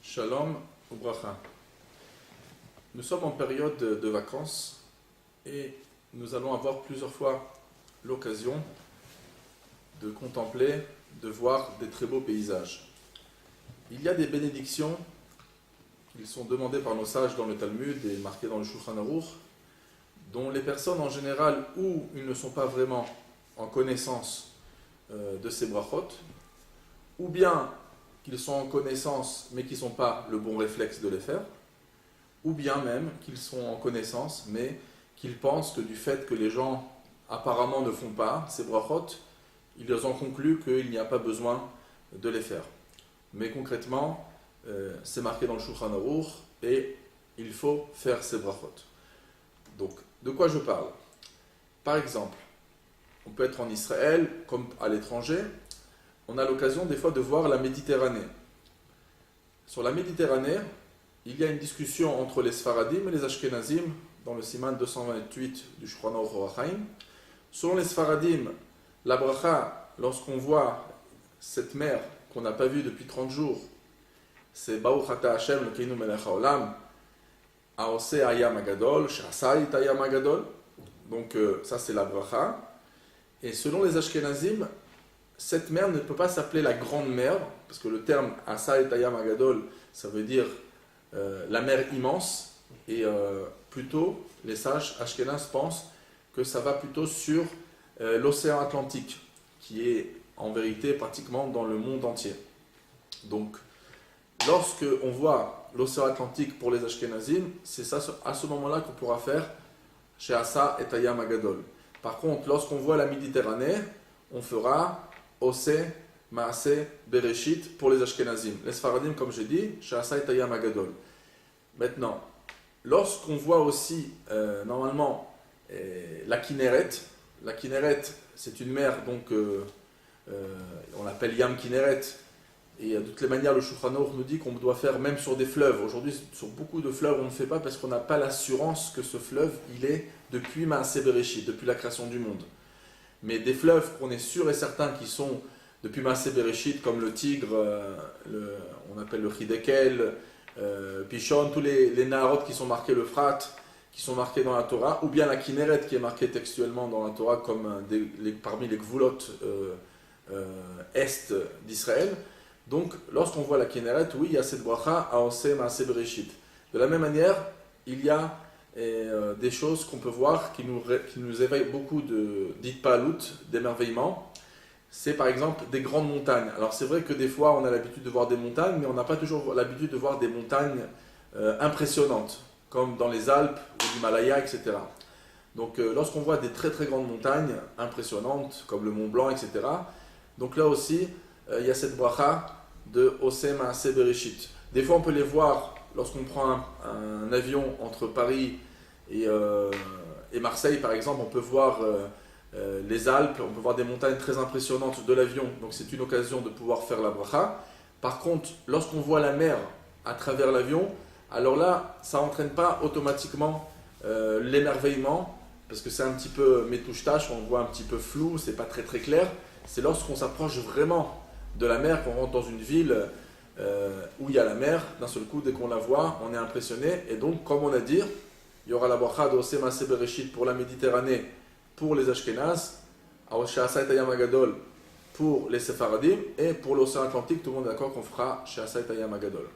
Shalom ou bracha. Nous sommes en période de vacances et nous allons avoir plusieurs fois l'occasion de contempler, de voir des très beaux paysages. Il y a des bénédictions qui sont demandées par nos sages dans le Talmud et marquées dans le Shulchan Aruch, dont les personnes en général, ou ils ne sont pas vraiment en connaissance de ces brachot, ou bien qu'ils sont en connaissance mais qui ne sont pas le bon réflexe de les faire, ou bien même qu'ils sont en connaissance mais qu'ils pensent que du fait que les gens apparemment ne font pas ces brachot, ils en concluent qu'il n'y a pas besoin de les faire. Mais concrètement, c'est marqué dans le Shulchan Aruch et il faut faire ces brachot. Donc, de quoi je parle? Par exemple, on peut être en Israël comme à l'étranger, on a l'occasion des fois de voir la Méditerranée. Sur la Méditerranée, il y a une discussion entre les Sfaradim et les Ashkenazim dans le Siman 228 du Shulchan Aruch Orach Chaim. Selon les Sfaradim, la bracha, lorsqu'on voit cette mer qu'on n'a pas vue depuis 30 jours, c'est Baruch Ata Hashem Elokeinu Melech Haolam, Aose Hayam Agadol, Shasai Hayam Agadol. Donc ça c'est la bracha. Et selon les Ashkenazim, cette mer ne peut pas s'appeler la grande mer, parce que le terme Asai Hayam Agadol, ça veut dire la mer immense, et plutôt les sages Ashkenaz pensent que ça va plutôt sur l'océan Atlantique, qui est en vérité pratiquement dans le monde entier. Donc, lorsque on voit l'océan Atlantique pour les Ashkenazim, c'est ça à ce moment-là qu'on pourra faire chez Asa et Hayam Agadol. Par contre, lorsqu'on voit la Méditerranée, on fera Ose, Maase, Bereshit pour les Ashkenazim. Les Sfaradim, comme j'ai dit, chez Asa et Hayam Agadol. Maintenant, lorsqu'on voit aussi, normalement, la Kinneret, c'est une mer, donc on l'appelle Yam Kinneret, et de toutes les manières, le Shulchan Aruch nous dit qu'on doit faire même sur des fleuves. Aujourd'hui, sur beaucoup de fleuves, on ne fait pas parce qu'on n'a pas l'assurance que ce fleuve, il est depuis Maaseh Bereshit, depuis la création du monde. Mais des fleuves qu'on est sûr et certain qui sont depuis Maaseh Bereshit, comme le Tigre, on appelle le Hidekel, Pishon, tous les Naharot qui sont marqués, le Frat, qui sont marqués dans la Torah, ou bien la Kinneret qui est marquée textuellement dans la Torah comme parmi les Gvulot est d'Israël. Donc, lorsqu'on voit la Kinneret, oui, il y a cette bracha, Aose Maaseh Bereshit. De la même manière, il y a des choses qu'on peut voir qui nous éveillent beaucoup d'itpalut, d'émerveillement. C'est par exemple des grandes montagnes. Alors, c'est vrai que des fois, on a l'habitude de voir des montagnes, mais on n'a pas toujours l'habitude de voir des montagnes impressionnantes, comme dans les Alpes ou l'Himalaya, etc. Donc, lorsqu'on voit des très très grandes montagnes impressionnantes, comme le Mont Blanc, etc., donc là aussi, il y a cette bracha de Ose Maaseh Bereshit. Des fois, on peut les voir lorsqu'on prend un avion entre Paris et Marseille, par exemple. On peut voir les Alpes, on peut voir des montagnes très impressionnantes de l'avion. Donc, c'est une occasion de pouvoir faire la bracha. Par contre, lorsqu'on voit la mer à travers l'avion, alors là, ça n'entraîne pas automatiquement l'émerveillement, parce que c'est un petit peu métouche-tâche, on voit un petit peu flou, c'est pas très très clair. C'est lorsqu'on s'approche vraiment de la mer, qu'on rentre dans une ville où il y a la mer, d'un seul coup, dès qu'on la voit, on est impressionné. Et donc, comme on a dit, il y aura la bracha de Ose Maaseh Bereshit pour la Méditerranée, pour les Ashkenaz, Aoshe Asa et Hayam Agadol pour les Sefaradim, et pour l'océan Atlantique, tout le monde est d'accord qu'on fera chez Asa et Hayam Agadol.